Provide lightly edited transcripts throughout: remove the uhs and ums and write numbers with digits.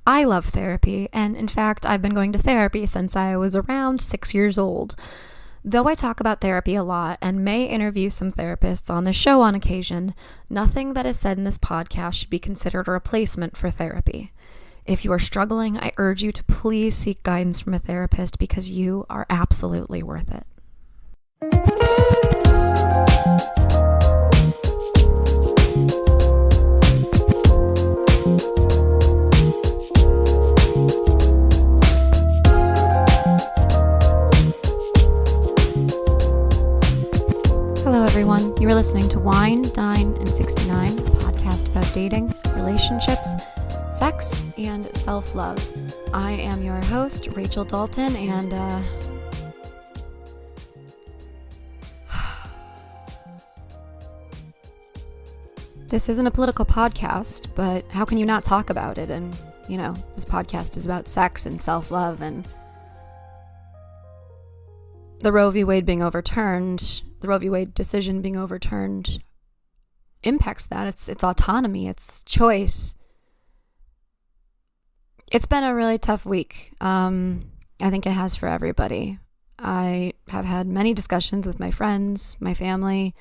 I love therapy, and in fact, I've been going to therapy since I was around 6 years old. Though I talk about therapy a lot and may interview some therapists on the show on occasion, nothing that is said in this podcast should be considered a replacement for therapy. If you are struggling, I urge you to please seek guidance from a therapist because you are absolutely worth it. Hello everyone, you are listening to Wine, Dine, and 69, a podcast about dating, relationships, sex, and self-love. I am your host, Rachel Dalton, and this isn't a political podcast, but how can you not talk about it? And, this podcast is about sex and self-love, and the Roe v. Wade being overturned, the Roe v. Wade decision being overturned impacts that. It's autonomy, it's choice. It's been a really tough week. I think it has for everybody. I have had many discussions with my friends, my family,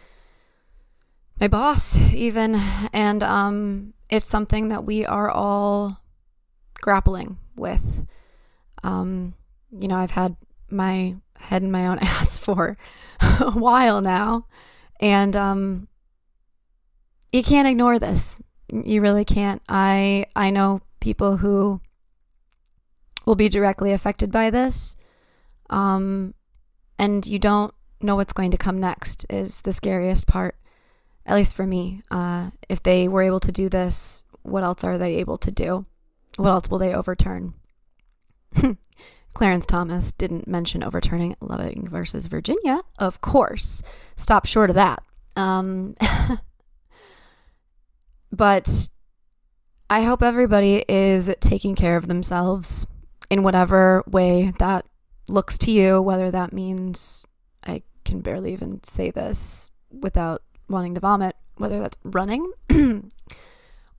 my boss even, and it's something that we are all grappling with. I've had my head in my own ass for a while now, and you can't ignore this. You really can't. I know people who will be directly affected by this, and you don't know what's going to come next is the scariest part, at least for me. If they were able to do this, what else are they able to do? What else will they overturn? Clarence Thomas didn't mention overturning Loving versus Virginia, of course. Stop short of that. But I hope everybody is taking care of themselves in whatever way that looks to you, whether that means, I can barely even say this without wanting to vomit, whether that's running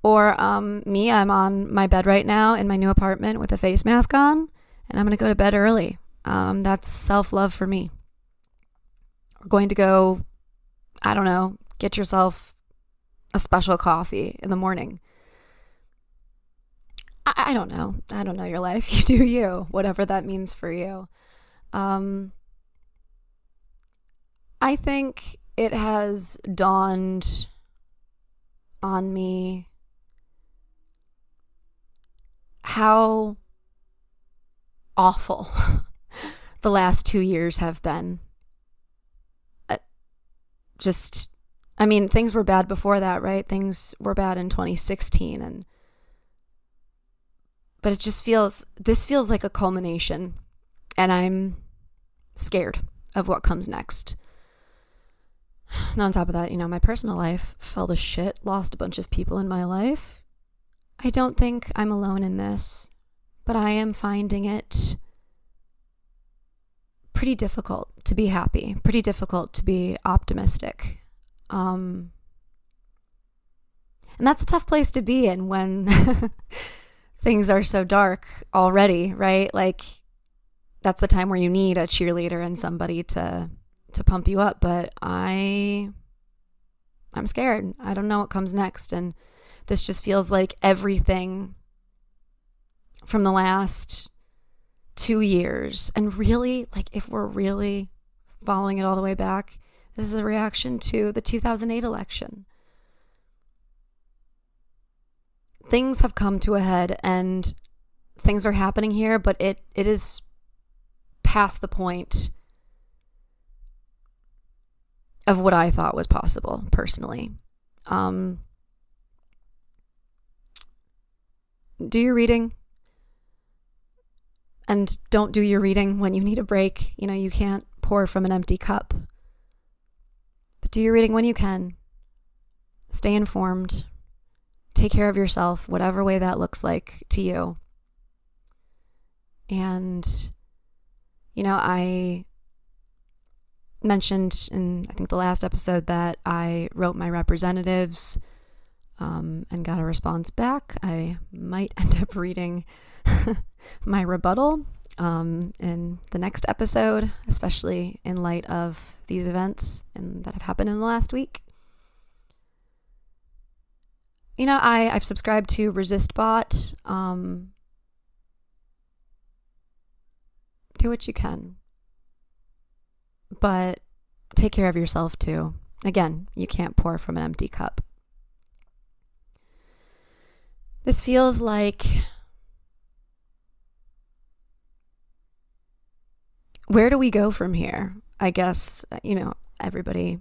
or me, I'm on my bed right now in my new apartment with a face mask on. And I'm going to go to bed early. That's self-love for me. We're going to go, I don't know, get yourself a special coffee in the morning. I don't know. I don't know your life. You do you, whatever that means for you. I think it has dawned on me how awful the last 2 years have been. Things were bad before that, right? Things were bad in 2016, but this feels like a culmination, and I'm scared of what comes next. And on top of that, my personal life fell to shit, lost a bunch of people in my life. I don't think I'm alone in this, but I am finding it pretty difficult to be happy, pretty difficult to be optimistic. And that's a tough place to be in when things are so dark already, right? Like, that's the time where you need a cheerleader and somebody to pump you up. But I'm scared. I don't know what comes next. And this just feels like everything from the last 2 years. And really, like, if we're really following it all the way back, this is a reaction to the 2008 election. Things have come to a head and things are happening here, but it is past the point of what I thought was possible, personally. Do your reading. And don't do your reading when you need a break. You can't pour from an empty cup. But do your reading when you can. Stay informed. Take care of yourself, whatever way that looks like to you. And, I mentioned in, I think, the last episode that I wrote my representatives and got a response back. I might end up reading my rebuttal in the next episode, especially in light of these events that have happened in the last week. I've subscribed to ResistBot. Do what you can, but take care of yourself too. Again, you can't pour from an empty cup. This feels like, where do we go from here? I guess, everybody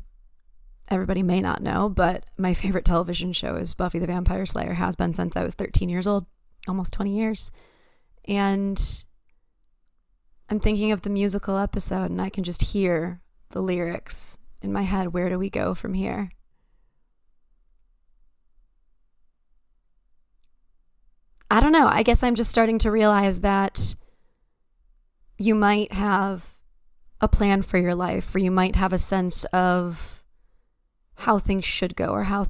may not know, but my favorite television show is Buffy the Vampire Slayer, has been since I was 13 years old, almost 20 years. And I'm thinking of the musical episode, and I can just hear the lyrics in my head. Where do we go from here? I don't know. I guess I'm just starting to realize that you might have a plan for your life, or you might have a sense of how things should go, or how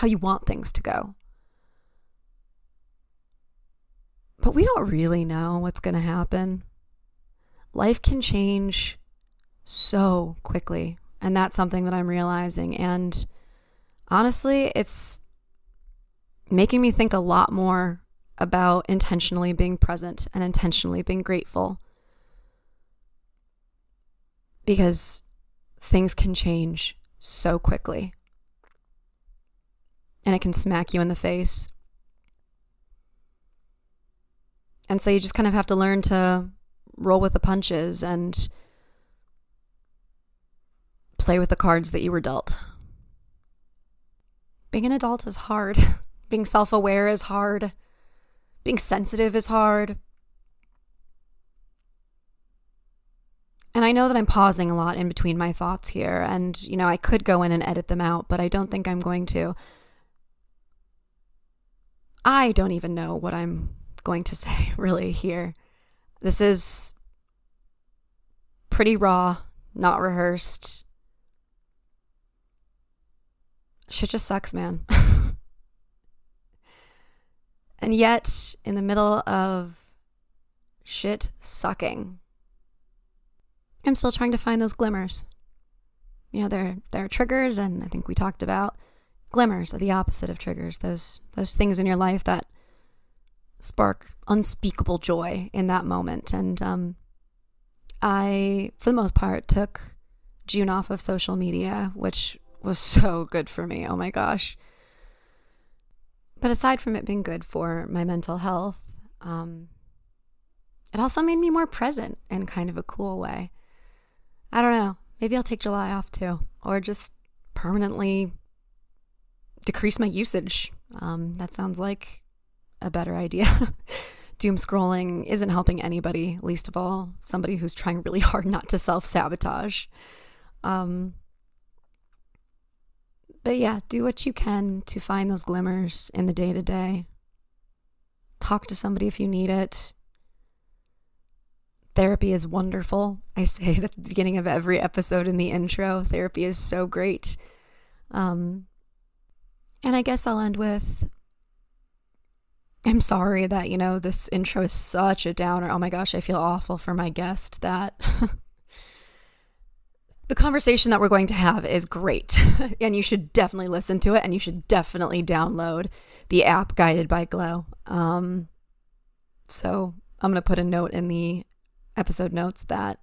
you want things to go. But we don't really know what's going to happen. Life can change so quickly, and that's something that I'm realizing. And honestly, it's making me think a lot more about intentionally being present and intentionally being grateful, because things can change so quickly, and it can smack you in the face. And so you just kind of have to learn to roll with the punches and play with the cards that you were dealt. Being an adult is hard. Being self-aware is hard. Being sensitive is hard. And I know that I'm pausing a lot in between my thoughts here, and, I could go in and edit them out, but I don't think I'm going to. I don't even know what I'm going to say really here. This is pretty raw, not rehearsed. Shit just sucks, man. And yet, in the middle of shit sucking, I'm still trying to find those glimmers. There are triggers, and I think we talked about glimmers are the opposite of triggers. Those things in your life that spark unspeakable joy in that moment. And I, for the most part, took June off of social media, which was so good for me. Oh my gosh. But aside from it being good for my mental health, it also made me more present in kind of a cool way. I don't know. Maybe I'll take July off too, or just permanently decrease my usage. That sounds like a better idea. Doom scrolling isn't helping anybody, least of all somebody who's trying really hard not to self-sabotage. But yeah, do what you can to find those glimmers in the day-to-day. Talk to somebody if you need it. Therapy is wonderful. I say it at the beginning of every episode in the intro. Therapy is so great. And I guess I'll end with, I'm sorry that, this intro is such a downer. Oh my gosh, I feel awful for my guest that the conversation that we're going to have is great. And you should definitely listen to it, and you should definitely download the app Guided by Glow. So I'm going to put a note in the episode notes that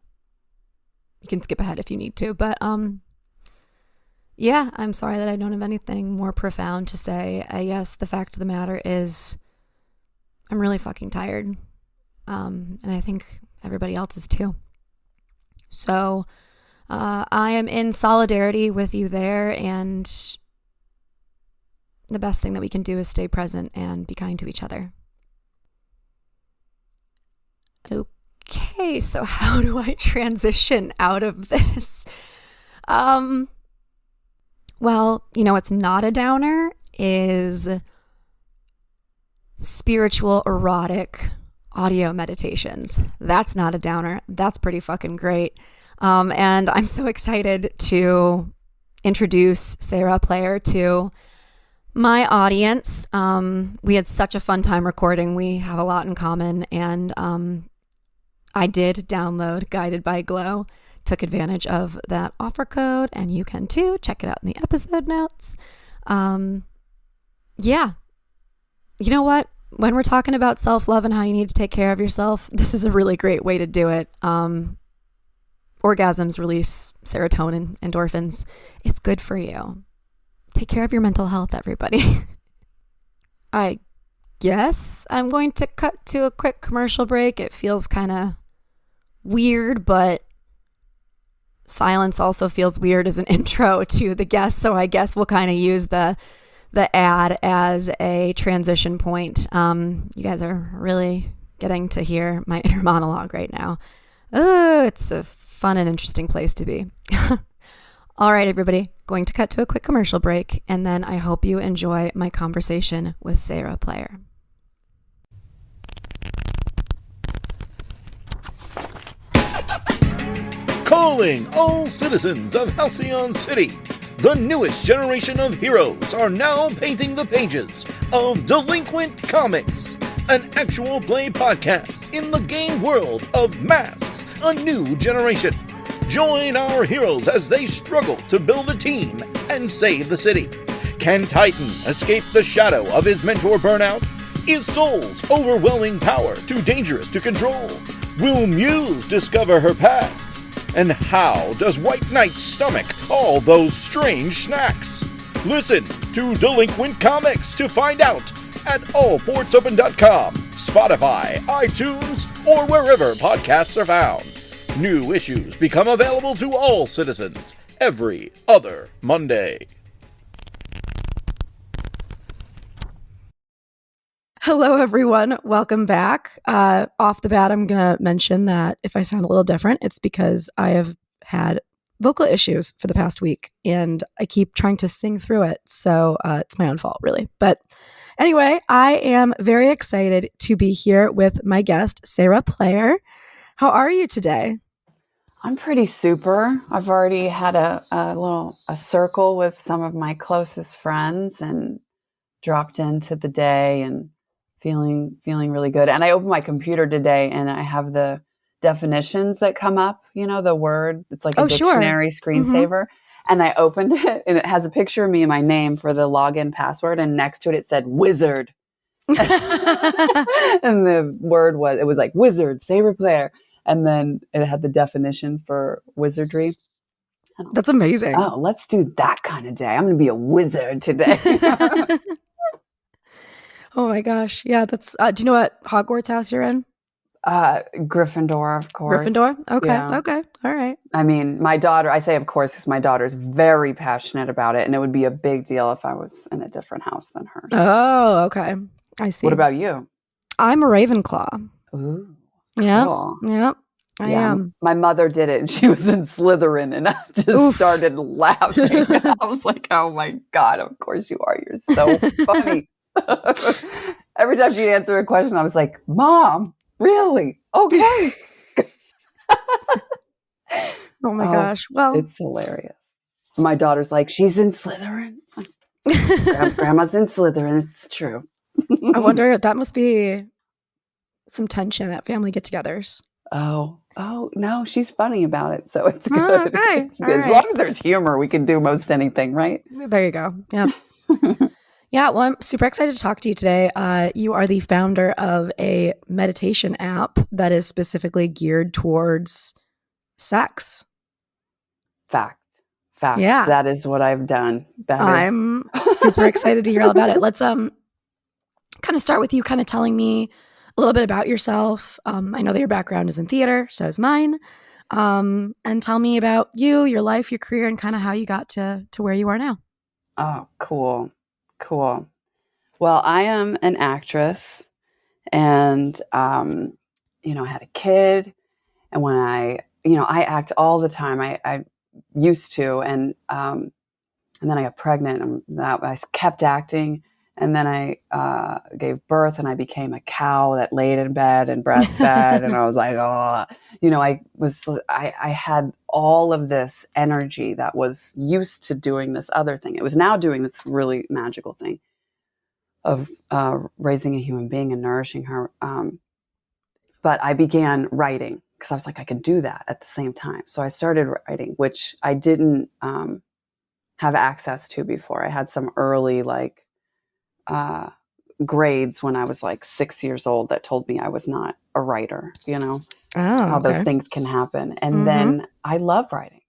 you can skip ahead if you need to. But yeah, I'm sorry that I don't have anything more profound to say. I guess the fact of the matter is I'm really fucking tired. And I think everybody else is too. So I am in solidarity with you there, and the best thing that we can do is stay present and be kind to each other. Okay, so how do I transition out of this? Well, what's not a downer is spiritual, erotic audio meditations. That's not a downer. That's pretty fucking great. And I'm so excited to introduce Sayra Player to my audience. We had such a fun time recording. We have a lot in common, and I did download Guided by Glow, took advantage of that offer code, and you can too. Check it out in the episode notes. Yeah. You know what? When we're talking about self-love and how you need to take care of yourself, this is a really great way to do it. Orgasms release serotonin, endorphins. It's good for you. Take care of your mental health, everybody. I guess I'm going to cut to a quick commercial break. It feels kind of weird, but silence also feels weird as an intro to the guest. So I guess we'll kind of use the ad as a transition point. You guys are really getting to hear my inner monologue right now. Oh, it's a fun and interesting place to be. All right, everybody, going to cut to a quick commercial break, and then I hope you enjoy my conversation with Sayra Player. Calling all citizens of Halcyon City. The newest generation of heroes are now painting the pages of Delinquent Comics, an actual play podcast in the game world of Masks, a new generation. Join our heroes as they struggle to build a team and save the city. Can Titan escape the shadow of his mentor burnout? Is Soul's overwhelming power too dangerous to control? Will Muse discover her past? And how does White Knight stomach all those strange snacks? Listen to Delinquent Comics to find out at allportsopen.com, Spotify, iTunes, or wherever podcasts are found. New issues become available to all citizens every other Monday. Hello, everyone. Welcome back. Off the bat, I'm going to mention that if I sound a little different, it's because I have had vocal issues for the past week, and I keep trying to sing through it. So it's my own fault, really. But anyway, I am very excited to be here with my guest, Sayra Player. How are you today? I'm pretty super. I've already had a circle with some of my closest friends and dropped into the day and feeling really good. And I opened my computer today and I have the definitions that come up, the word, it's like a dictionary screensaver. Mm-hmm. And I opened it and it has a picture of me and my name for the login password. And next to it, it said wizard. And the word was like wizard, Sayra Player. And then it had the definition for wizardry. That's amazing. Oh, let's do that kind of day. I'm going to be a wizard today. Oh my gosh. Yeah, that's, do you know what Hogwarts house you're in? Gryffindor, of course. Gryffindor? Okay. Yeah. Okay. All right. I mean, my daughter, I say of course, because my daughter's very passionate about it. And it would be a big deal if I was in a different house than hers. Oh, okay. I see. What about you? I'm a Ravenclaw. Ooh. Yeah. Cool. Yep. I am. My mother did it and she was in Slytherin and I just started laughing. I was like, oh my God, of course you are. You're so funny. Every time she'd answer a question, I was like, Mom, really? Okay. Oh my gosh. Well, it's hilarious. My daughter's like, she's in Slytherin. Grandma's in Slytherin. It's true. I wonder, that must be some tension at family get-togethers. Oh, no, she's funny about it. So it's good. Okay. It's good. As long as there's humor, we can do most anything, right? There you go. Yeah. Yeah. Well, I'm super excited to talk to you today. You are the founder of a meditation app that is specifically geared towards sex. Fact. Yeah. That is what I've done. I'm super excited to hear all about it. Let's kind of start with you kind of telling me a little bit about yourself. I know that your background is in theater, so is mine. And tell me about you, your life, your career, and kind of how you got to where you are now. Oh, cool. Well, I am an actress and, I had a kid, and when I act all the time. I used to, and then I got pregnant and I kept acting. And then I gave birth, and I became a cow that laid in bed and breastfed. And I was like, oh, I had all of this energy that was used to doing this other thing. It was now doing this really magical thing of raising a human being and nourishing her. But I began writing because I was like, I could do that at the same time. So I started writing, which I didn't have access to before. I had some early grades when I was like 6 years old that told me I was not a writer, how those things can happen. And then I love writing.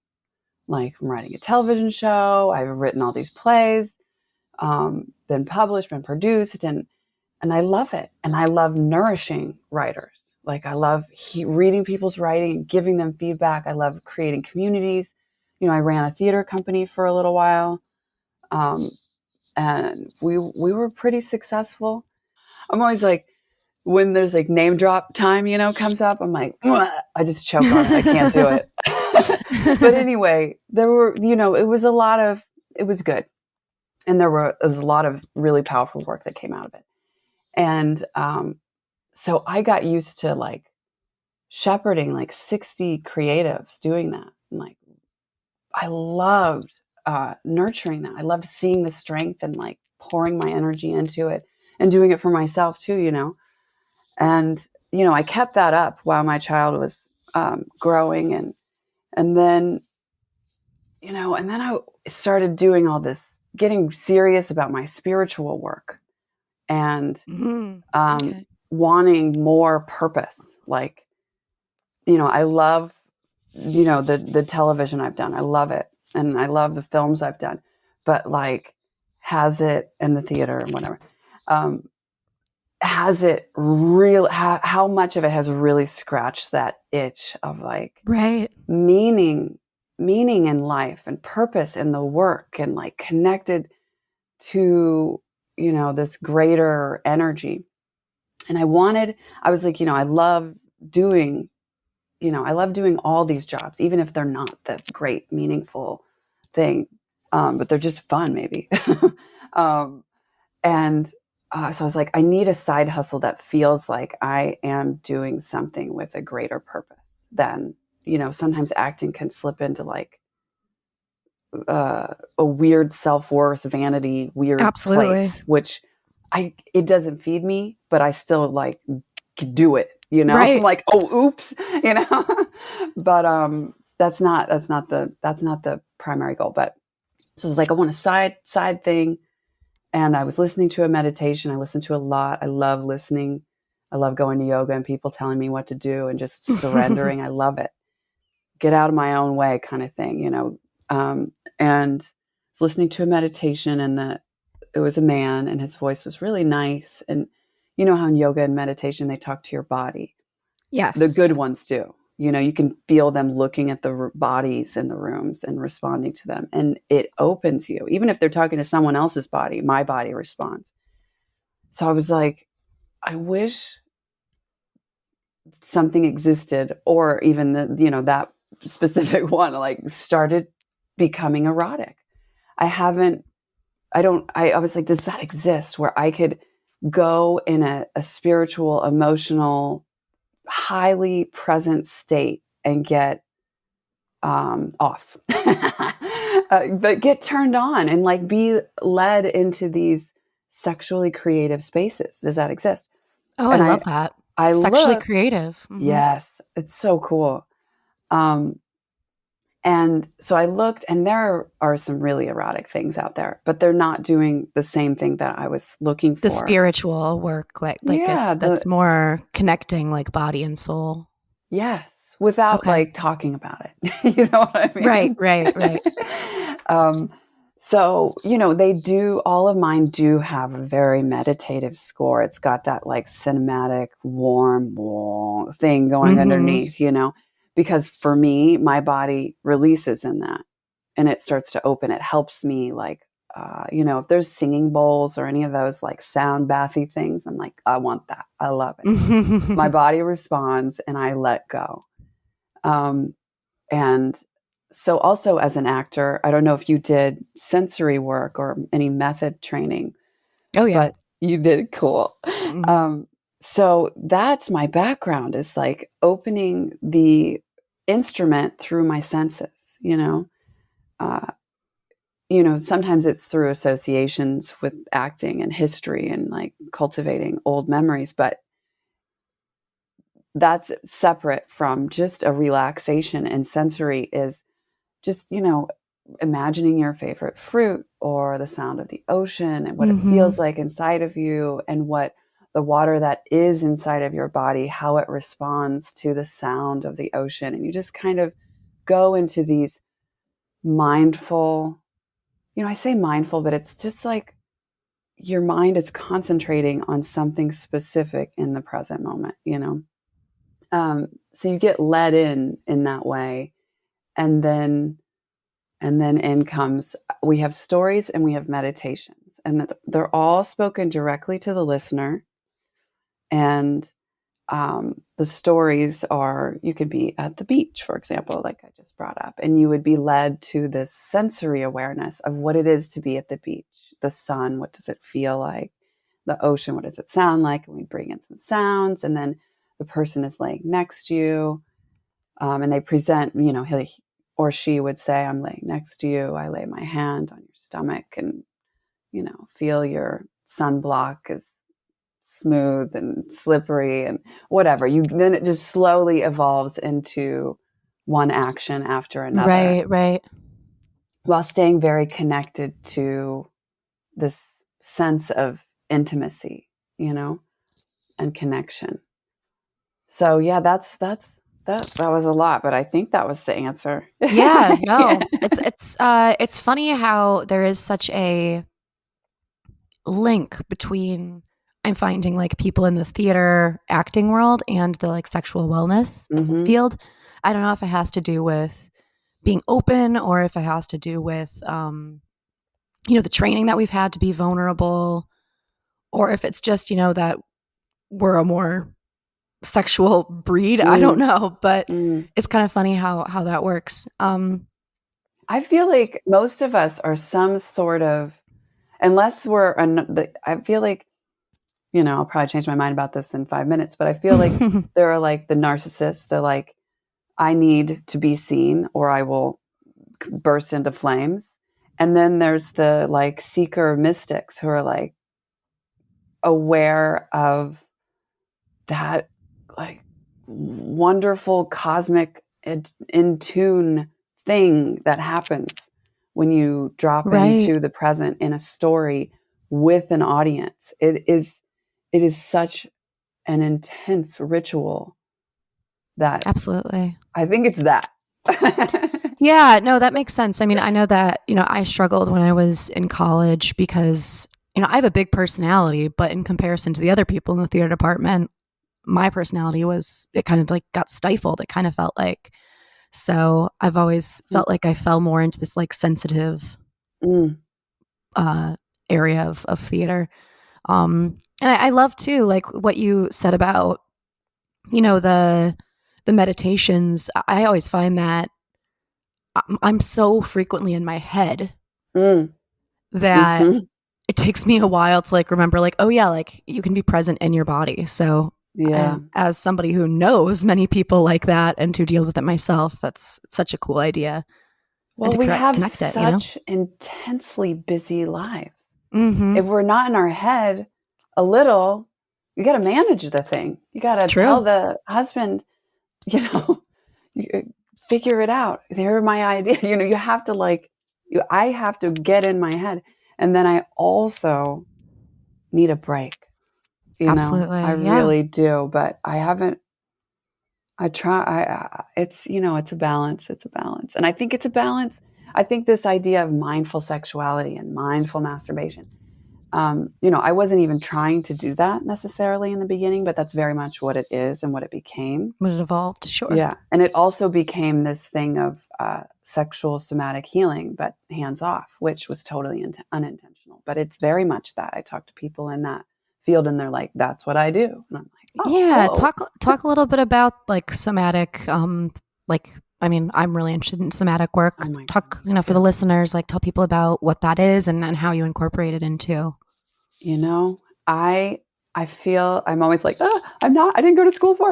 Like, I'm writing a television show. I've written all these plays, been published, been produced, and I love it. And I love nourishing writers. Like, I love reading people's writing and giving them feedback. I love creating communities. I ran a theater company for a little while. And we were pretty successful. I'm always like, when there's like name drop time, comes up, I'm like, I just choke on it. I can't do it. But anyway, there were, it was good. And there was a lot of really powerful work that came out of it. And so I got used to like shepherding like 60 creatives doing that. And like, I loved nurturing that. I loved seeing the strength and like pouring my energy into it and doing it for myself too, And, I kept that up while my child was growing. And then, and then I started doing all this, getting serious about my spiritual work and wanting more purpose. Like, I love, the television I've done. I love it. And I love the films I've done. But like, has it in the theater and whatever, has it real, how much of it has really scratched that itch of like meaning in life and purpose in the work and like connected to, this greater energy. And I was like, I love doing all these jobs, even if they're not the great, meaningful thing, but they're just fun maybe. So I was like, I need a side hustle that feels like I am doing something with a greater purpose than, sometimes acting can slip into like a weird self-worth, vanity, weird place, which it doesn't feed me, but I still like do it, Right. I'm like, oh, oops, but that's not the primary goal. But so it's like, I want a side thing. And I was listening to a meditation. I listened to a lot. I love listening. I love going to yoga and people telling me what to do and just surrendering. I love it. Get out of my own way kind of thing, and I was listening to a meditation, and it was a man, and his voice was really nice. And you know how in yoga and meditation, they talk to your body. Yes. The good ones do. You can feel them looking at the bodies in the rooms and responding to them. And it opens you. Even if they're talking to someone else's body, my body responds. So I was like, I wish something existed, or even that specific one, like, started becoming erotic. I was like, does that exist where I could go in a spiritual, emotional, highly present state and get off, but get turned on and like be led into these sexually creative spaces? Does that exist? Oh, and I love that. Sexually creative. Mm-hmm. Yes, it's so cool. And so I looked, and there are some really erotic things out there, but they're not doing the same thing that I was looking for. The spiritual work, that's more connecting like body and soul. Yes, without like talking about it. You know what I mean? Right. So, they do, all of mine do have a very meditative score. It's got that like cinematic, warm thing going underneath, because for me, my body releases in that and it starts to open. It helps me like, if there's singing bowls or any of those like sound bathy things, I'm like, I want that. I love it. My body responds and I let go. And so also as an actor, I don't know if you did sensory work or any method training, Oh, yeah. But you did cool. Mm-hmm. So that's my background, is like opening the instrument through my senses, uh, sometimes it's through associations with acting and history and like cultivating old memories, but that's separate from just a relaxation. And sensory is just, imagining your favorite fruit or the sound of the ocean and what it feels like inside of you, and what the water that is inside of your body, how it responds to the sound of the ocean. And you just kind of go into these mindful, I say mindful, but it's just like your mind is concentrating on something specific in the present moment. So you get led in that way. And then in comes, we have stories and we have meditations, and they're all spoken directly to the listener. And the stories are, you could be at the beach, for example, like I just brought up, and you would be led to this sensory awareness of what it is to be at the beach. The sun, what does it feel like? The ocean, what does it sound like? And we bring in some sounds, and then the person is laying next to you, and they present, he or she would say, I'm laying next to you. I lay my hand on your stomach and, feel your sunblock is smooth and slippery and whatever. Then it just slowly evolves into one action after another. Right. While staying very connected to this sense of intimacy, and connection. So yeah, that was a lot, but I think that was the answer. Yeah, no. Yeah. It's funny how there is such a link between, I'm finding, like, people in the theater acting world and the like sexual wellness Mm-hmm. field. I don't know if it has to do with being open, or if it has to do with the training that we've had to be vulnerable, or if it's just, that we're a more sexual breed. I don't know, but it's kind of funny how that works. I feel like most of us are some sort of, unless I feel like, I'll probably change my mind about this in 5 minutes, but I feel like there are like the narcissists. They're like, I need to be seen or I will burst into flames. And then there's the like seeker mystics who are like aware of that like wonderful cosmic in tune thing that happens when you drop Right. into the present in a story with an audience. It is such an intense ritual that Absolutely. I think it's that. Yeah, no, that makes sense. I mean, I know that, I struggled when I was in college because, I have a big personality, but in comparison to the other people in the theater department, my personality it kind of like got stifled. It kind of felt like, so I've always felt like I fell more into this like sensitive area of theater. And I love too, like what you said about, the meditations. I always find that I'm so frequently in my head that it takes me a while to like remember, like, oh yeah, like you can be present in your body. So yeah, as somebody who knows many people like that and who deals with it myself, that's such a cool idea. well, we have connect such intensely busy lives. Mm-hmm. If we're not in our head a little, you got to manage the thing. You got to tell the husband, figure it out. They're my idea. You have to I have to get in my head. And then I also need a break. Absolutely. I really do, but I haven't, it's, it's a balance. It's a balance. And I think it's a balance. I think this idea of mindful sexuality and mindful masturbation, I wasn't even trying to do that necessarily in the beginning, but that's very much what it is and what it became. When it evolved, sure. Yeah. And it also became this thing of sexual somatic healing, but hands off, which was totally unintentional. But it's very much that. I talk to people in that field and they're like, that's what I do. And I'm like, oh, yeah. hello. Talk a little bit about like somatic, I mean, I'm really interested in somatic work. Talk, for the listeners, like tell people about what that is and how you incorporate it into. You know, I feel I'm always like, I didn't go to school for.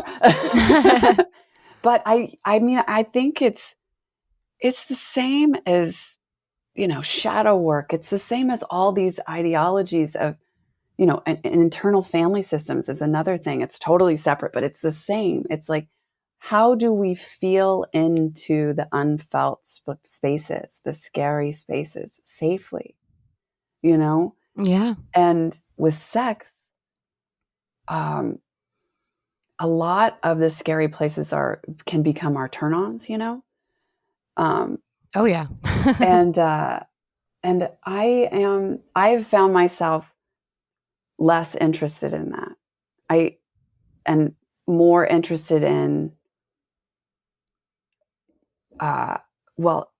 But I mean, I think it's the same as, shadow work. It's the same as all these ideologies of, and internal family systems is another thing. It's totally separate, but it's the same. It's like, how do we feel into the unfelt spaces, the scary spaces safely, Yeah. And with sex, a lot of the scary places can become our turn-ons, Oh yeah. and I've found myself less interested in that. And more interested in, well,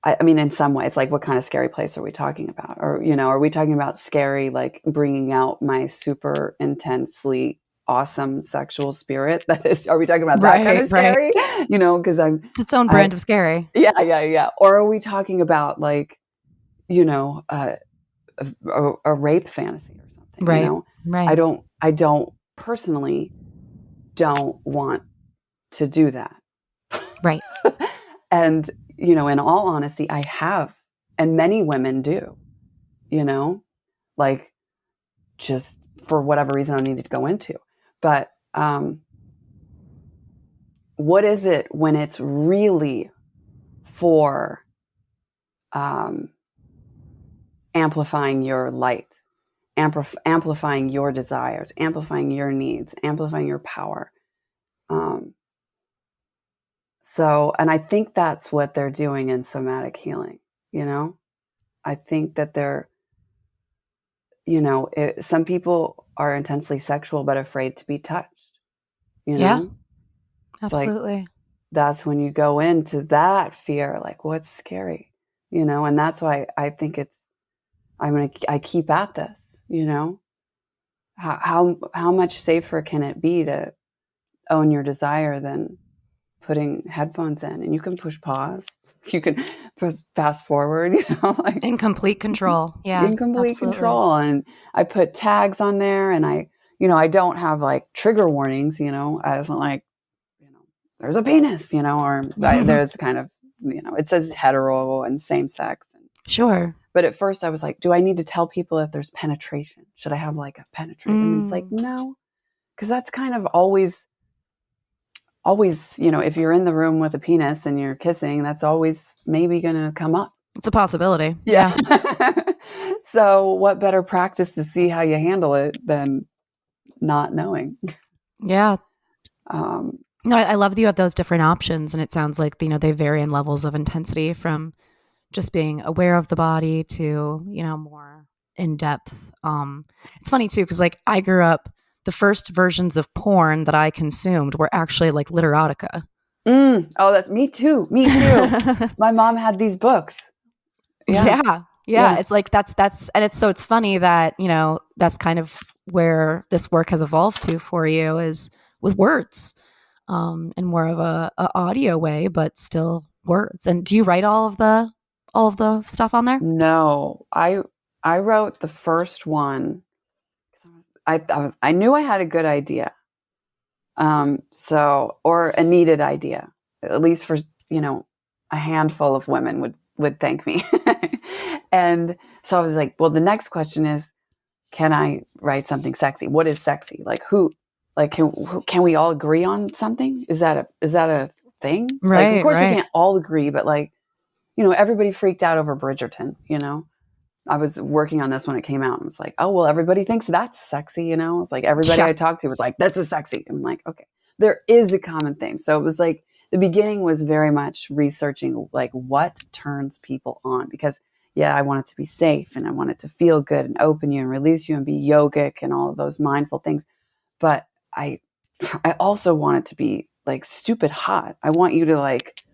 I mean, in some way, it's like, what kind of scary place are we talking about? Or, are we talking about scary, like bringing out my super intensely awesome sexual spirit? Are we talking about that kind of scary? Right. Because It's its own brand of scary. Yeah. Or are we talking about like, a rape fantasy or something? Right. Right. I don't personally don't want to do that. Right. And, in all honesty, I have, and many women do, like just for whatever reason I needed to go into. But what is it when it's really for amplifying your light, amplifying your desires, amplifying your needs, amplifying your power? So, and I think that's what they're doing in somatic healing, I think that they're, some people are intensely sexual but afraid to be touched, Yeah, absolutely. Like, that's when you go into that fear, like, what's scary, and that's why I think I keep at this, how much safer can it be to own your desire than putting headphones in, and you can push pause, you can press fast forward, like in complete control. Yeah, in complete absolutely. control. And I put tags on there, and I don't have like trigger warnings, I wasn't like, there's a penis, or there's kind of, it says hetero and same sex. Sure. But at first I was like, do I need to tell people if there's penetration? Should I have like a penetration? And it's like, no, because that's kind of always, if you're in the room with a penis and you're kissing, that's always maybe going to come up. It's a possibility. Yeah. So what better practice to see how you handle it than not knowing? Yeah. No, I love that you have those different options, and it sounds like, they vary in levels of intensity from just being aware of the body to, more in depth. It's funny too, because like I grew up, the first versions of porn that I consumed were actually like literotica. Oh, that's me too. Me too. My mom had these books. Yeah. It's like that's and it's funny that, that's kind of where this work has evolved to for you, is with words, in more of a audio way, but still words. And do you write all of the stuff on there? No, I wrote the first one. I knew I had a good idea. Or a needed idea, at least for, a handful of women would thank me. And so I was like, well, the next question is, can I write something sexy? What is sexy? Like can we all agree on something? Is that a thing? Right. Like, of course right. we can't all agree, but like, everybody freaked out over Bridgerton, I was working on this when it came out and was like, oh, well, everybody thinks that's sexy, It's like everybody I talked to was like, this is sexy. I'm like, okay, there is a common theme. So it was like, the beginning was very much researching like what turns people on, because I want it to be safe and I want it to feel good and open you and release you and be yogic and all of those mindful things. But I also want it to be like stupid hot. I want you to like,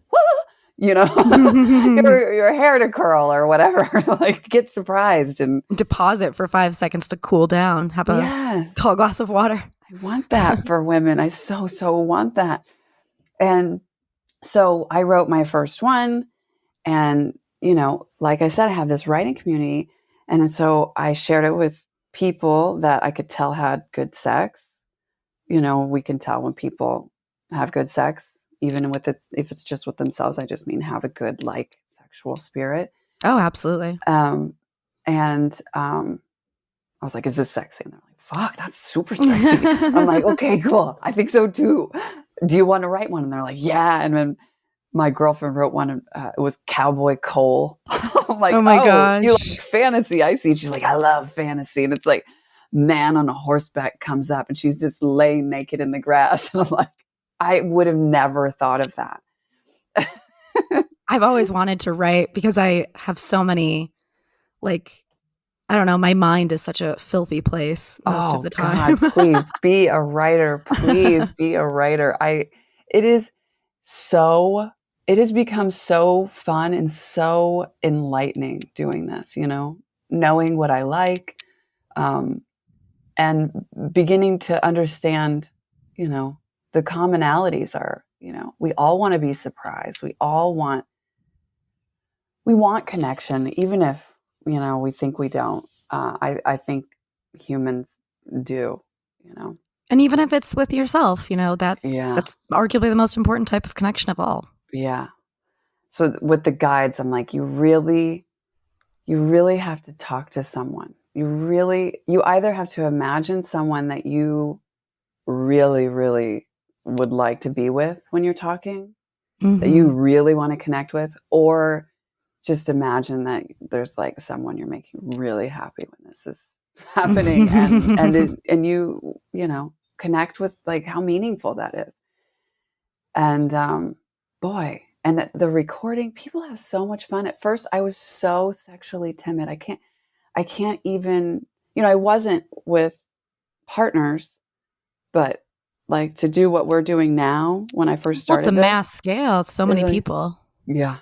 your hair to curl or whatever, like get surprised and deposit for 5 seconds to cool down. Have a tall glass of water. I want that for women. I so want that. And so I wrote my first one, and like I said, I have this writing community, and so I shared it with people that I could tell had good sex. You know, we can tell when people have good sex, even with if it's just with themselves. I just mean have a good like sexual spirit. Oh, absolutely. I was like, is this sexy? And they're like, fuck, that's super sexy. I'm like, okay, cool. I think so too. Do you want to write one? And they're like, yeah. And then my girlfriend wrote one. It was Cowboy Cole. I'm like, oh my gosh. You like fantasy? I see. She's like, I love fantasy. And it's like, man on a horseback comes up and she's just laying naked in the grass. And I'm like, I would have never thought of that. I've always wanted to write because I have so many, like, I don't know, my mind is such a filthy place most of the time. God, please be a writer. Please be a writer. It has become so fun and so enlightening doing this, you know, knowing what I like, and beginning to understand, you know, the commonalities are, you know, we all want to be surprised. We want connection, even if, you know, we think we don't. I think humans do, you know. And even if it's with yourself, you know, that's arguably the most important type of connection of all. Yeah. So with the guides, I'm like, you really have to talk to someone. You either have to imagine someone that you really, really would like to be with when you're talking, that you really want to connect with, or just imagine that there's like someone you're making really happy when this is happening, and you know, connect with like how meaningful that is. And boy, and the recording, people have so much fun. At first, I was so sexually timid. I can't even, you know, I wasn't with partners, but like to do what we're doing now. When I first started, it's a mass scale. It's so many people. Yeah,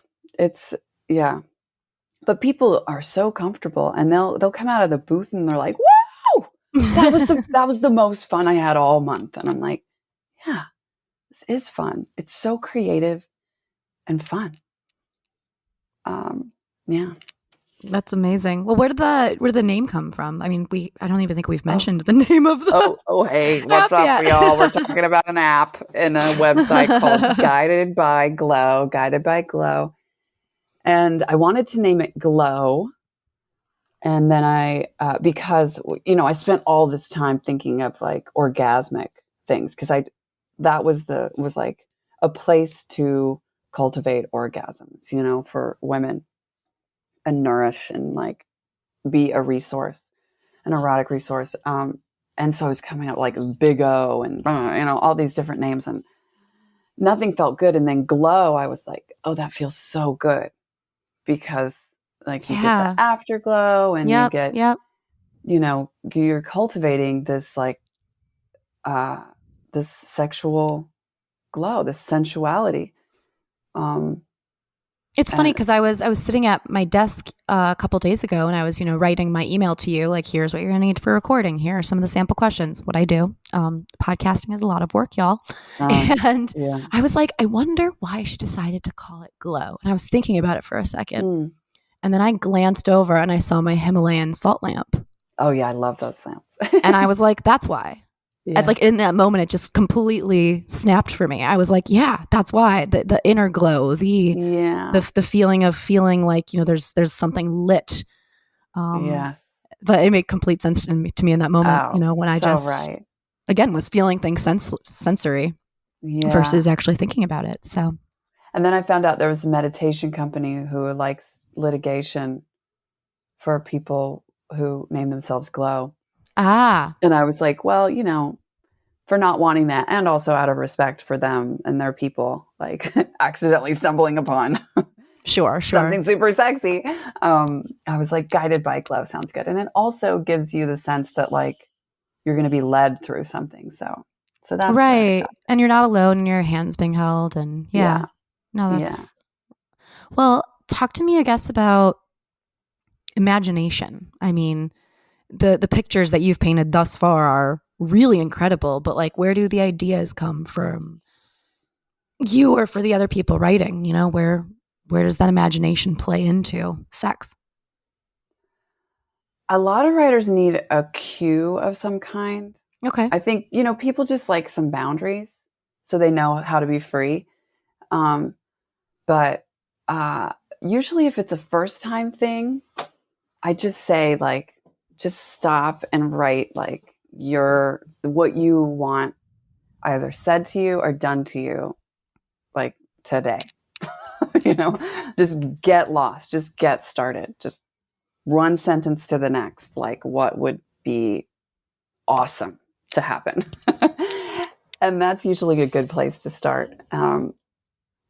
but people are so comfortable, and they'll come out of the booth and they're like, "Wow, that was the most fun I had all month." And I'm like, "Yeah, this is fun. It's so creative and fun." Yeah, that's amazing. Well, where did the name come from? I mean, I don't even think we've mentioned the name of the. Hey, what's up, y'all? We're talking about an app and a website called Guided by Glow. And I wanted to name it Glow. And then because, you know, I spent all this time thinking of like orgasmic things, because that was like a place to cultivate orgasms, you know, for women, and nourish and like be a resource, an erotic resource. And so I was coming up like Big O and, you know, all these different names, and nothing felt good. And then Glow, I was like, oh, that feels so good, because like you get the afterglow, and you get, you know, you're cultivating this like, this sexual glow, this sensuality. It's funny because I was sitting at my desk a couple days ago, and I was, you know, writing my email to you, like, here's what you're gonna need for recording. Here are some of the sample questions. What I do. Podcasting is a lot of work, y'all. And I was like, I wonder why she decided to call it Glow. And I was thinking about it for a second. And then I glanced over and I saw my Himalayan salt lamp. Oh yeah, I love those lamps. And I was like, that's why. Yeah. And like in that moment, it just completely snapped for me. I was like, yeah, that's why. The inner glow, the feeling of feeling like, you know, there's something lit. Yes. But it made complete sense to me in that moment, you know, when I just, again, was feeling things sensory versus actually thinking about it. So. And then I found out there was a meditation company who likes litigation for people who name themselves Glow. And I was like, well, you know, for not wanting that, and also out of respect for them and their people, like accidentally stumbling upon sure something super sexy, I was like, Guided by Glow sounds good. And it also gives you the sense that like you're going to be led through something. So that's right. And you're not alone, and your hands being held, and well, talk to me, I guess, about imagination. I mean, the pictures that you've painted thus far are really incredible, but like, where do the ideas come from you or for the other people writing? You know, where does that imagination play into sex? A lot of writers need a cue of some kind. Okay. I think, people just like some boundaries so they know how to be free. But usually if it's a first time thing, I just say like, just stop and write like what you want either said to you or done to you like today. Just get lost, just get started, just one sentence to the next, like what would be awesome to happen. And that's usually a good place to start.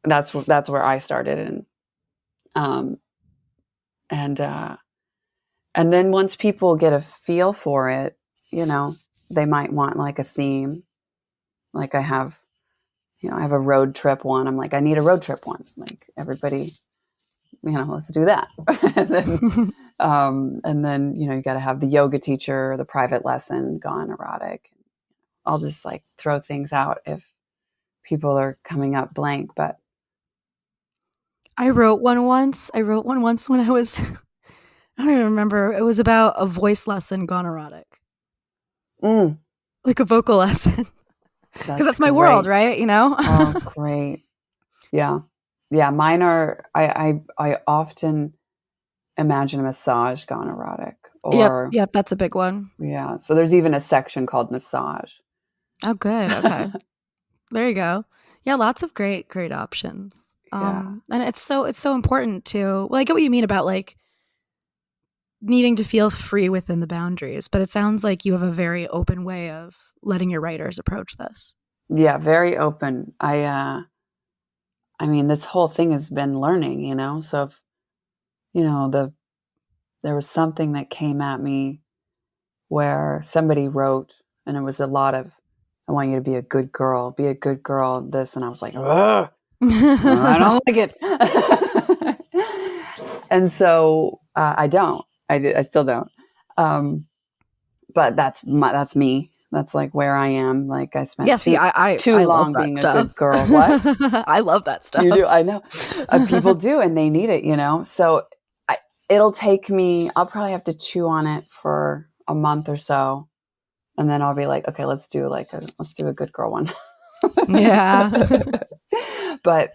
That's where I started. And then once people get a feel for it, they might want like a theme. Like I have a road trip one. I'm like, I need a road trip one. Like everybody, let's do that. and then, you got to have the yoga teacher, the private lesson, gone erotic. I'll just like throw things out if people are coming up blank. But I wrote one once when I was, I don't even remember. It was about a voice lesson gone erotic. Like a vocal lesson. Because that's my world, right? Oh, great. Yeah. Yeah. Mine are, I often imagine a massage gone erotic. Or, yep, that's a big one. Yeah. So there's even a section called massage. Oh, good. Okay. There you go. Yeah, lots of great options. And it's so important to, well, I get what you mean about like needing to feel free within the boundaries, but it sounds like you have a very open way of letting your writers approach this. Yeah, very open. I mean, this whole thing has been learning, so if, there was something that came at me where somebody wrote, and it was a lot of, I want you to be a good girl, this. And I was like, ugh, I don't like it. And so I still don't. But that's me. That's like where I am. Like I spent too long being a good girl. What? I love that stuff. You do? I know. People do, and they need it, So it'll take me, I'll probably have to chew on it for a month or so. And then I'll be like, okay, let's do a good girl one. Yeah. But,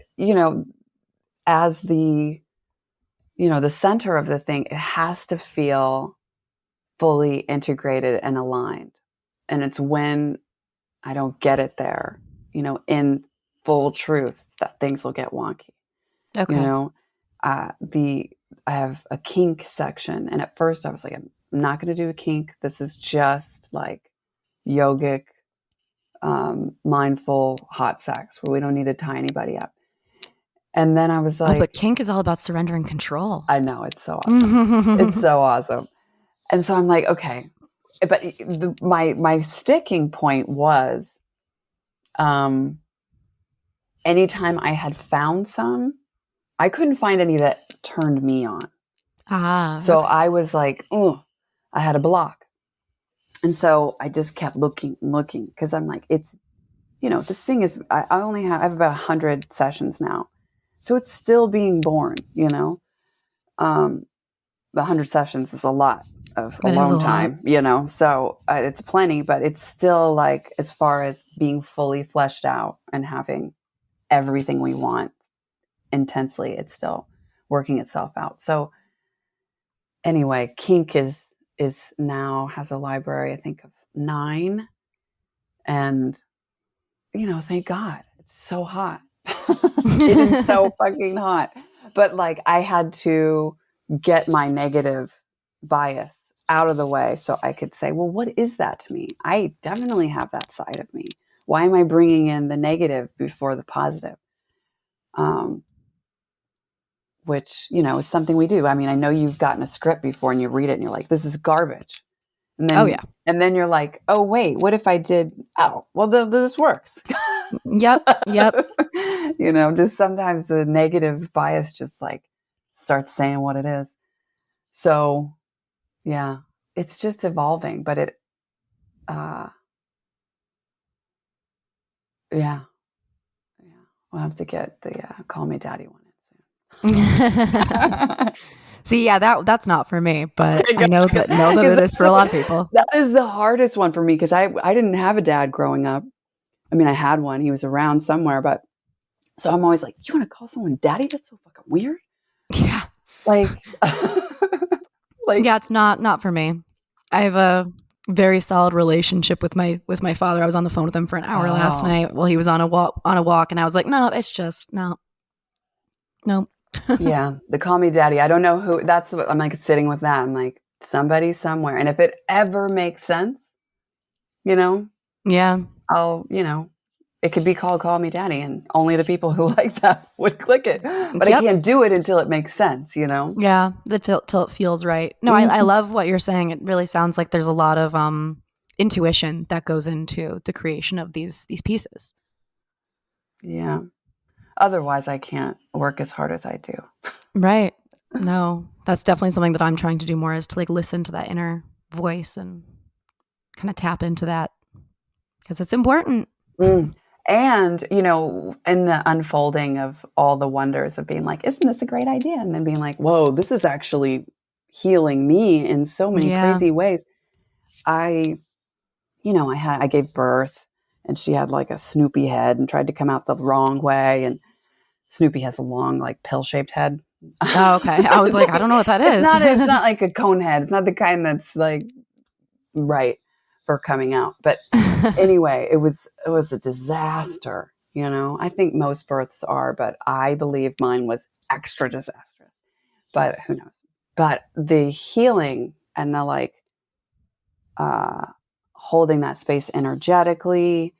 as the center of the thing, it has to feel fully integrated and aligned. And it's when I don't get it there, in full truth, that things will get wonky. Okay. I have a kink section. And at first I was like, I'm not going to do a kink. This is just like yogic, mindful hot sex where we don't need to tie anybody up. And then I was like, but kink is all about surrendering control. I know, it's so awesome. It's so awesome. And so I'm like, okay, but my sticking point was, anytime I had found some, I couldn't find any that turned me on. So okay. I was like, oh, I had a block. And so I just kept looking because I'm like, it's, this thing is, I have about 100 sessions now. So it's still being born, 100 sessions is a lot of alone time, so it's plenty, but it's still like, as far as being fully fleshed out and having everything we want intensely, it's still working itself out. So anyway, kink is now has a library, I think, of 9. And, thank God, it's so hot. It is so fucking hot. But like, I had to get my negative bias out of the way so I could say, well, what is that to me? I definitely have that side of me. Why am I bringing in the negative before the positive? Which, is something we do. I mean, I know you've gotten a script before and you read it and you're like, this is garbage. And then, and then you're like, oh, wait, what if I did? Oh, well, this works. Yep. Just sometimes the negative bias just like starts saying what it is. So, yeah, it's just evolving, but it, yeah. We'll have to get the Call Me Daddy one in soon. See, yeah, that's not for me, but Okay, I know that it is for a lot of people. That is the hardest one for me because I didn't have a dad growing up. I mean, I had one. He was around somewhere, but so I'm always like, you want to call someone daddy? That's so fucking weird. Yeah. Like, Yeah, it's not for me. I have a very solid relationship with my father. I was on the phone with him for an hour last night while he was on a walk, and I was like, no, it's just no. Yeah, the call me daddy. I don't know who. That's what I'm like sitting with that. I'm like somebody somewhere, and if it ever makes sense, Yeah. I'll it could be called call me daddy, and only the people who like that would click it. But I can't do it until it makes sense. Yeah, till it feels right. No, I love what you're saying. It really sounds like there's a lot of intuition that goes into the creation of these pieces. Yeah. Otherwise, I can't work as hard as I do. Right. No, that's definitely something that I'm trying to do more, is to like listen to that inner voice and kind of tap into that, because it's important. And, in the unfolding of all the wonders of being like, isn't this a great idea? And then being like, whoa, this is actually healing me in so many crazy ways. I gave birth, and she had like a Snoopy head and tried to come out the wrong way. And Snoopy has a long, like pill-shaped head. Oh, okay. I was like, I don't know what that is. It's not like a cone head. It's not the kind that's like right for coming out. But anyway, it was a disaster. I think most births are, but I believe mine was extra disastrous. But who knows? But the healing and the like, holding that space energetically,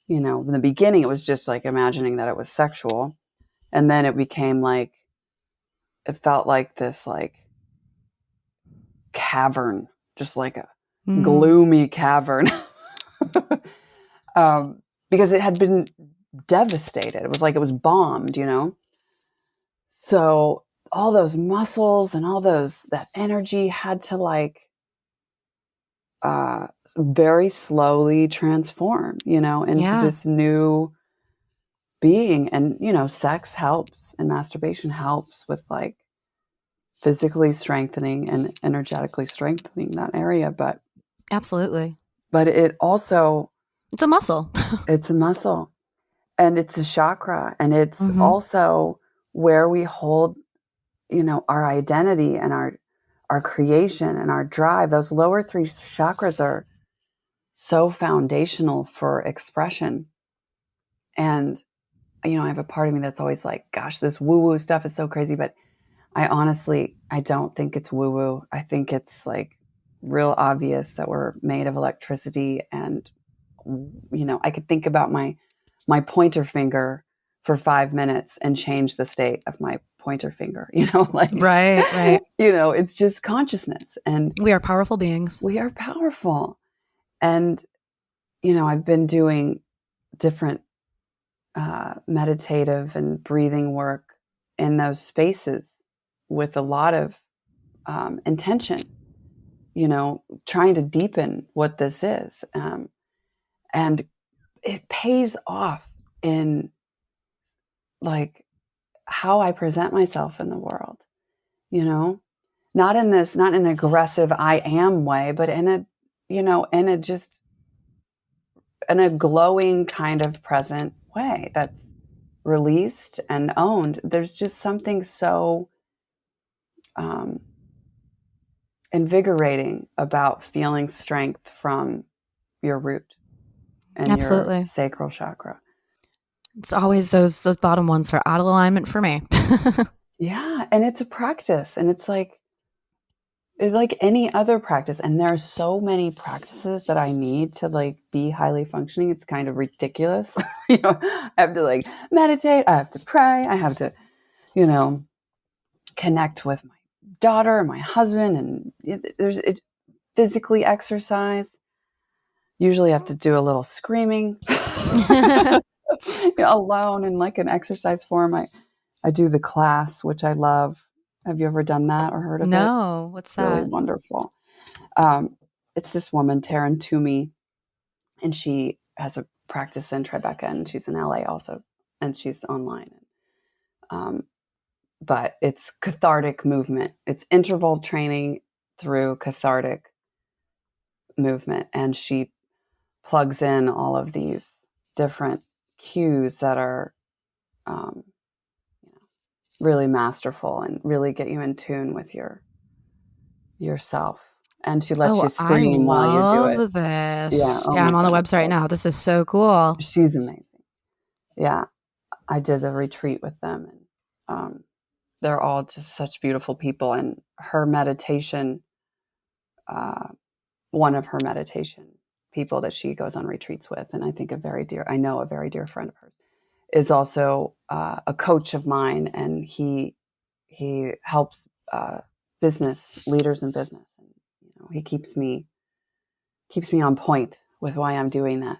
in the beginning, it was just like imagining that it was sexual. And then it became like, it felt like this like cavern, just like a gloomy cavern. Because it had been devastated. It was like it was bombed, So all those muscles and all that energy had to like very slowly transform, into this new being. And, sex helps, and masturbation helps with like physically strengthening and energetically strengthening that area. But absolutely. But it also, it's a muscle. It's a muscle, and it's a chakra, and it's also where we hold, our identity and our creation and our drive. Those lower three chakras are so foundational for expression. And, I have a part of me that's always like, gosh, this woo-woo stuff is so crazy. But I don't think it's woo-woo. I think it's like real obvious that we're made of electricity. And, I could think about my pointer finger for 5 minutes and change the state of my pointer finger, like, right. It's just consciousness, and we are powerful beings. We are powerful. And, I've been doing different meditative and breathing work in those spaces with a lot of intention, trying to deepen what this is. And it pays off in like how I present myself in the world, not in an aggressive I am way, but in a glowing kind of present way that's released and owned. There's just something so invigorating about feeling strength from your root and your sacral chakra. It's always those bottom ones that are out of alignment for me. Yeah, and it's a practice, and it's like any other practice. And there are so many practices that I need to like be highly functioning. It's kind of ridiculous. I have to like meditate. I have to pray. I have to, connect with my daughter and my husband, and there's physically exercise. Usually I have to do a little screaming alone in like an exercise form. I do the class, which I love. Have you ever done that or heard of it? No, what's that? Really wonderful. It's this woman, Taryn Toomey, and she has a practice in Tribeca, and she's in LA also, and she's online. but it's cathartic movement. It's interval training through cathartic movement. And she plugs in all of these different cues that are really masterful and really get you in tune with yourself. And she lets you I scream while you do it. love this. Yeah. Oh Yeah, my I'm on the God. website right now. This is so cool. She's amazing. Yeah. I did a retreat with them, and they're all just such beautiful people. And her meditation, one of her meditation people that she goes on retreats with, and I think a very dear friend of hers, is also a coach of mine, and he helps business leaders in business, and he keeps me on point with why I'm doing this.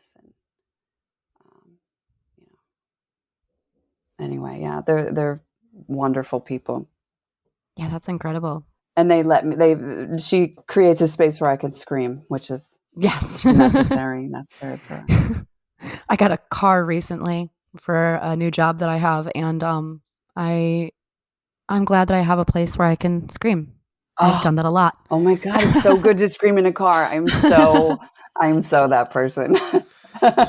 And anyway, yeah, they're wonderful people. Yeah, that's incredible. And she creates a space where I can scream, which is Yes. necessary for. I got a car recently for a new job that I have, and I'm glad that I have a place where I can scream. I've done that a lot. Oh my God, it's so good to scream in a car. I'm so that person.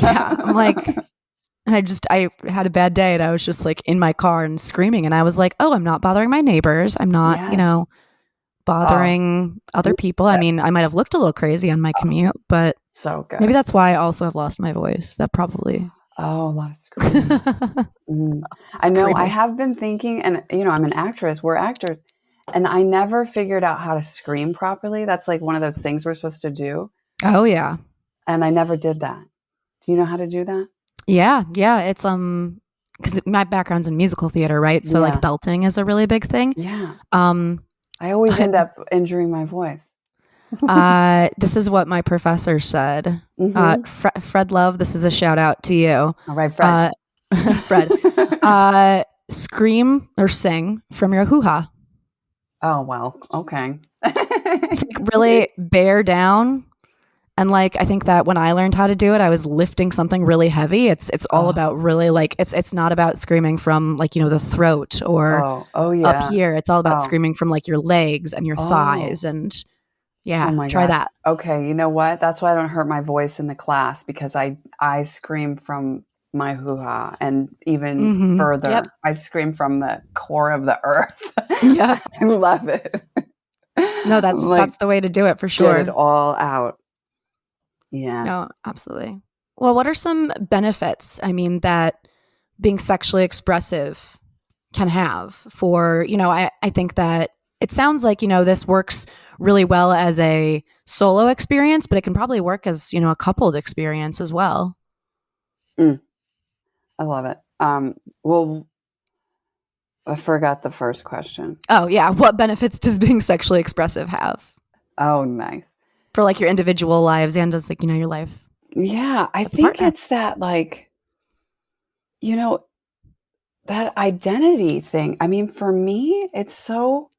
Yeah, I'm like, and I had a bad day, and I was just like in my car and screaming, and I was like, oh, I'm not bothering my neighbors. I'm not, Yes. bothering other people. I mean, I might have looked a little crazy on my commute, but so good. Maybe that's why I also have lost my voice. That probably. Oh, a lot of screaming. I know. I have been thinking, and I'm an actress. We're actors, and I never figured out how to scream properly. That's like one of those things we're supposed to do. Oh yeah. And I never did that. Do you know how to do that? Yeah. It's because my background's in musical theater, right? So like belting is a really big thing. Yeah. I always end up injuring my voice. This is what my professor said. Fred Love, this is a shout out to you. All right, Fred. Fred. Scream or sing from your hoo-ha. Oh, well, okay. Really bear down. And like, I think that when I learned how to do it, I was lifting something really heavy. It's all about really like, it's not about screaming from like, the throat or up here. It's all about screaming from like your legs and your thighs and try that. Okay. You know what? That's why I don't hurt my voice in the class, because I scream from my hoo-ha, and even further, I scream from the core of the earth. Yeah. I love it. No, that's the way to do it for sure. Get it all out. Yeah. No, absolutely. Well, what are some benefits, that being sexually expressive can have for, I think that it sounds like, this works really well as a solo experience, but it can probably work as, a coupled experience as well. I love it. Well, I forgot the first question. Oh, yeah. What benefits does being sexually expressive have? Oh, nice. For like your individual lives and as like, your life. Yeah, I think it's that like, that identity thing. I mean, for me, it's so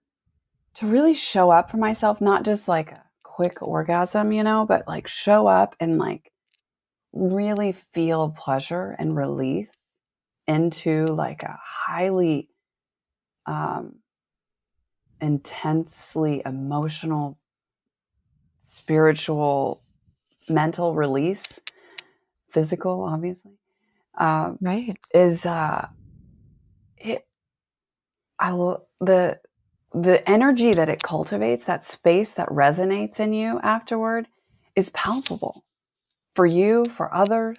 to really show up for myself, not just like a quick orgasm, but like show up and like really feel pleasure and release into like a highly intensely emotional, spiritual, mental release, physical, obviously, right, is the energy that it cultivates, that space that resonates in you afterward, is palpable for you, for others.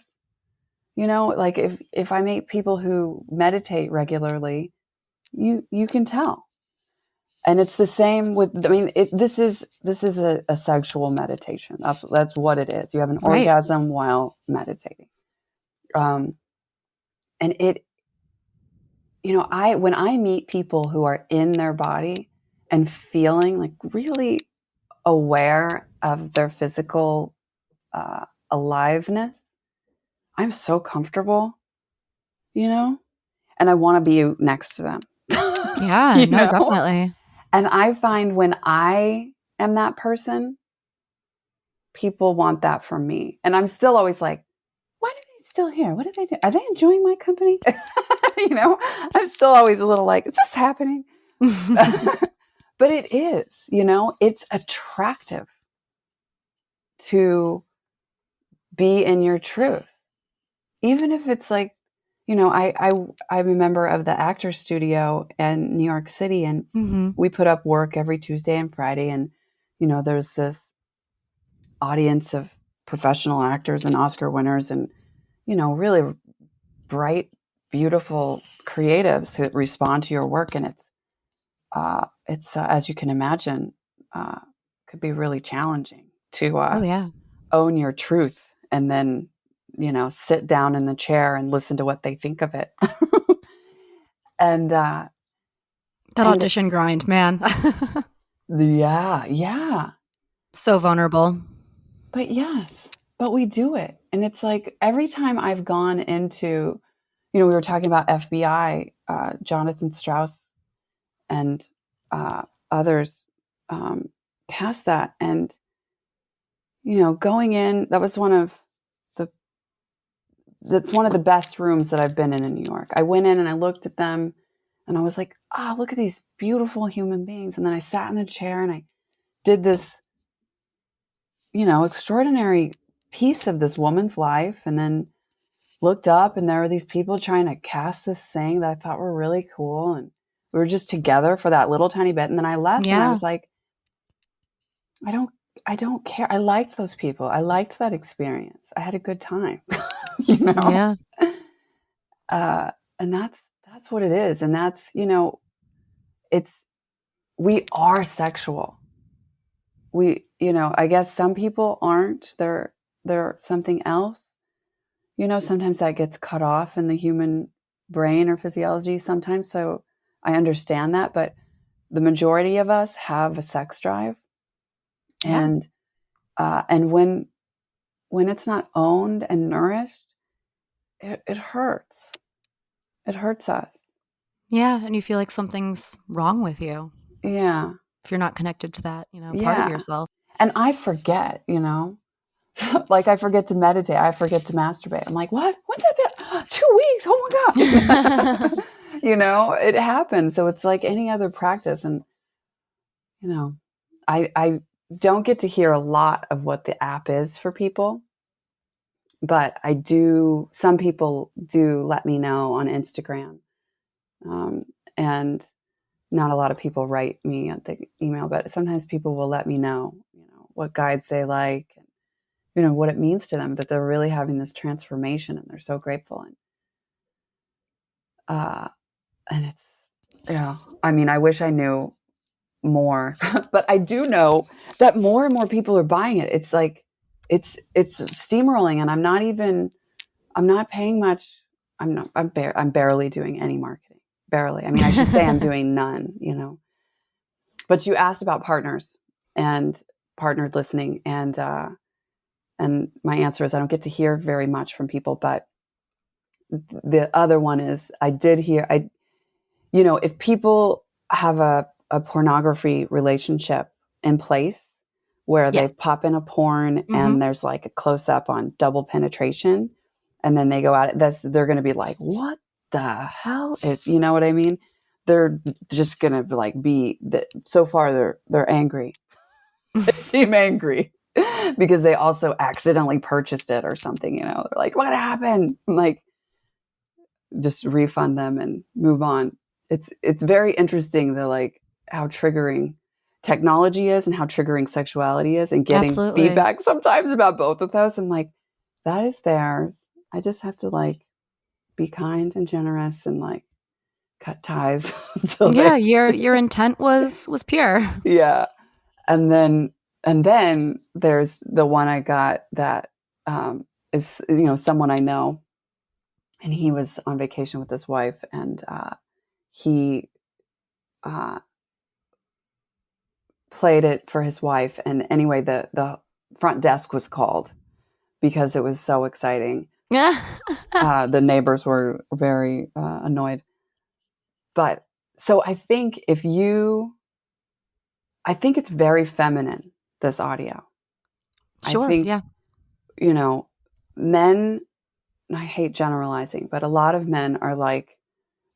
Like if I meet people who meditate regularly, you can tell. And it's the same with, this is a sexual meditation. That's what it is. You have an orgasm while meditating. And it, when I meet people who are in their body and feeling like really aware of their physical aliveness, I'm so comfortable, and I want to be next to them. Yeah, no, definitely. And I find when I am that person, people want that from me. And I'm still always like, why are they still here? What did they do? Are they enjoying my company? I'm still always a little like, is this happening? But it is, it's attractive to be in your truth. Even if it's like, I'm a member of the Actors Studio in New York City, and we put up work every Tuesday and Friday. And, there's this audience of professional actors and Oscar winners and, really bright, beautiful creatives who respond to your work. And it's as you can imagine, could be really challenging to own your truth and then, sit down in the chair and listen to what they think of it. And that audition grind, man. Yeah. So vulnerable. But we do it. And it's like every time I've gone into, we were talking about FBI, Jonathan Strauss and others cast that. And, going in, that's one of the best rooms that I've been in New York. I went in and I looked at them and I was like, look at these beautiful human beings. And then I sat in the chair and I did this, extraordinary piece of this woman's life, and then looked up and there were these people trying to cast this thing that I thought were really cool. And we were just together for that little tiny bit. And then I left and I was like, I don't care. I liked those people. I liked that experience. I had a good time, Yeah. And that's what it is. And that's, we are sexual. I guess some people aren't. They're something else. Sometimes that gets cut off in the human brain or physiology sometimes. So I understand that, but the majority of us have a sex drive. Yeah. And when it's not owned and nourished, it hurts. It hurts us. Yeah. And you feel like something's wrong with you. Yeah. If you're not connected to that, part of yourself. And I forget, like I forget to meditate. I forget to masturbate. I'm like, what? When's that been? 2 weeks. Oh my God. It happens. So it's like any other practice. And, I don't get to hear a lot of what the app is for people, but some people do let me know on Instagram. And not a lot of people write me at the email, but sometimes people will let me know, what guides they like, and, what it means to them that they're really having this transformation and they're so grateful. And it's, I wish I knew more, but I do know that more and more people are buying it. It's like, it's steamrolling, and I'm not paying much. I'm barely doing any marketing. Barely. I should say I'm doing none, But you asked about partners and partnered listening. And my answer is I don't get to hear very much from people. But the other one is I did hear, if people have a pornography relationship in place where they pop in a porn and there's like a close up on double penetration, and then they go out, they're going to be like, what the hell is, you know what I mean? They're just going to like so far they're angry. They seem angry because they also accidentally purchased it or something, they're like, what happened? I'm like, just refund them and move on. It's very interesting how triggering technology is and how triggering sexuality is, and getting feedback sometimes about both of those. I'm like, that is theirs. I just have to be kind and generous and cut ties. Your intent was pure. Yeah. And then there's the one I got that is, someone I know, and he was on vacation with his wife, and he played it for his wife. And anyway, the front desk was called because it was so exciting. The neighbors were very annoyed. But so I think it's very feminine, this audio. Sure. I think, men, I hate generalizing, but a lot of men are like,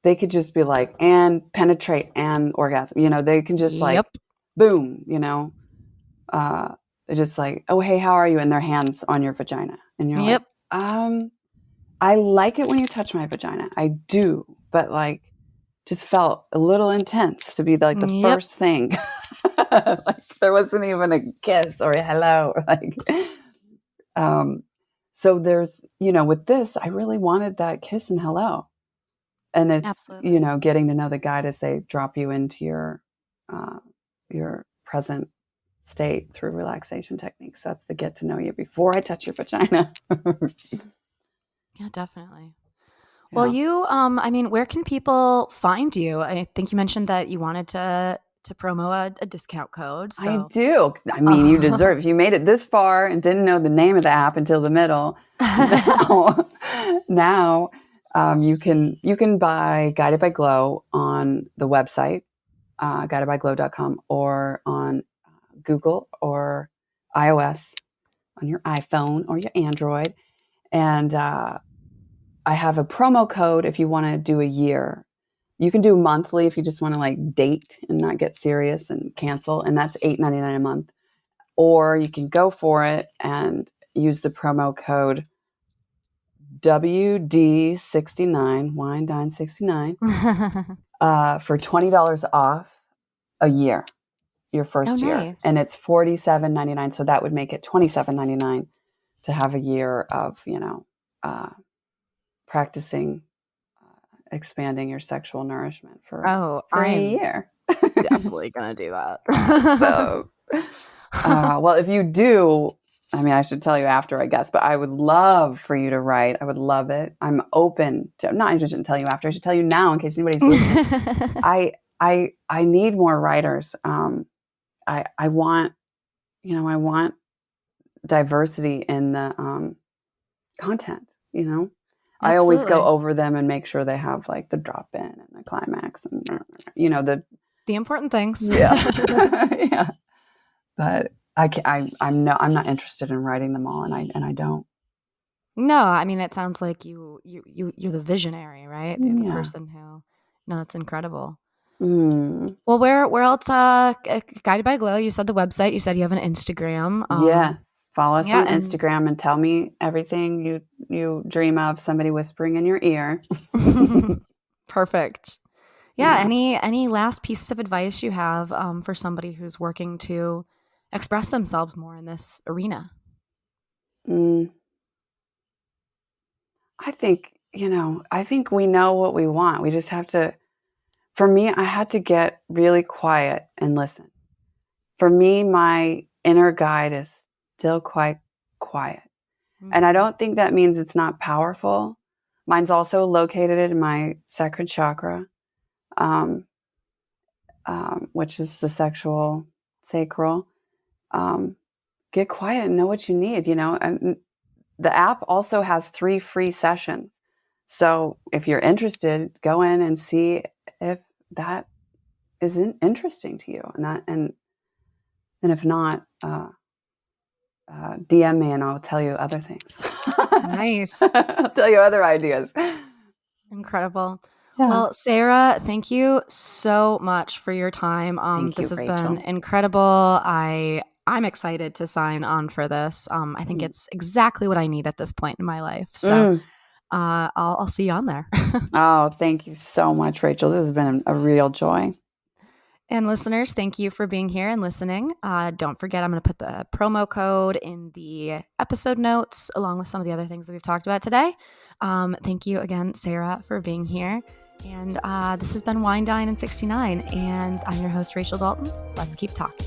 they could just be like, and penetrate and orgasm. You know, they can just like, boom, you know, they're just like, oh, hey, how are you? And their hands on your vagina. And you're like, I like it when you touch my vagina. I do. But like, just felt a little intense to be like the first thing. Like there wasn't even a kiss or a hello. Like, so there's, you know, with this, I really wanted that kiss and hello. And it's, you know, getting to know the guide as they drop you into your present state through relaxation techniques. That's the get to know you before I touch your vagina. Yeah, definitely. Yeah. Well, you, I mean, where can people find you? I think you mentioned that you wanted to promo a discount code. So. I do. I mean, you deserve. If you made it this far and didn't know the name of the app until the middle, now you can buy Guided by Glow on the website, guidedbyglow.com, or on Google or iOS on your iPhone or your Android. And I have a promo code if you want to do a year. You can do monthly if you just want to like date and not get serious and cancel. And that's $8.99 a month. Or you can go for it and use the promo code WD69, Wine Dine 69, for $20 off a year, your first year. Nice. And it's $47.99. So that would make it $27.99 to have a year of, you know, practicing expanding your sexual nourishment for a year. Definitely gonna do that. So, well, if you do, I mean, I should tell you after, I guess, but I would love for you to write. I would love it. I'm open to. Not, I shouldn't tell you after. I should tell you now in case anybody's listening. I need more writers. I want, you know, I want diversity in the content. You know. Absolutely. I always go over them and make sure they have like the drop in and the climax and, you know, the important things. Yeah. Yeah. But I'm not interested in writing them all. And I don't. No, I mean, it sounds like you're the visionary, right? You're the person who, no, it's incredible. Mm. Well, where else, Guided by Glow, you said the website, you said you have an Instagram. Yeah. Follow us on Instagram and tell me everything you dream of somebody whispering in your ear. Perfect. Yeah. Any last pieces of advice you have for somebody who's working to express themselves more in this arena? I think we know what we want. We just have to, for me, I had to get really quiet and listen. For me, my inner guide is still quite quiet. Mm-hmm. And I don't think that means it's not powerful. Mine's also located in my sacral chakra, which is the sacral. Get quiet and know what you need, you know. And the app also has 3 free sessions. So if you're interested, go in and see if that isn't interesting to you. And if not, DM me and I'll tell you other things. Nice. I'll tell you other ideas. Incredible. Yeah. Well, Sayra, thank you so much for your time. This has been incredible. I'm excited to sign on for this. I think it's exactly what I need at this point in my life. So I'll see you on there. Oh, thank you so much, Rachel. This has been a real joy. And listeners, thank you for being here and listening. Don't forget, I'm going to put the promo code in the episode notes along with some of the other things that we've talked about today. Thank you again, Sayra, for being here. And this has been Wine Dine in 69. And I'm your host, Rachel Dalton. Let's keep talking.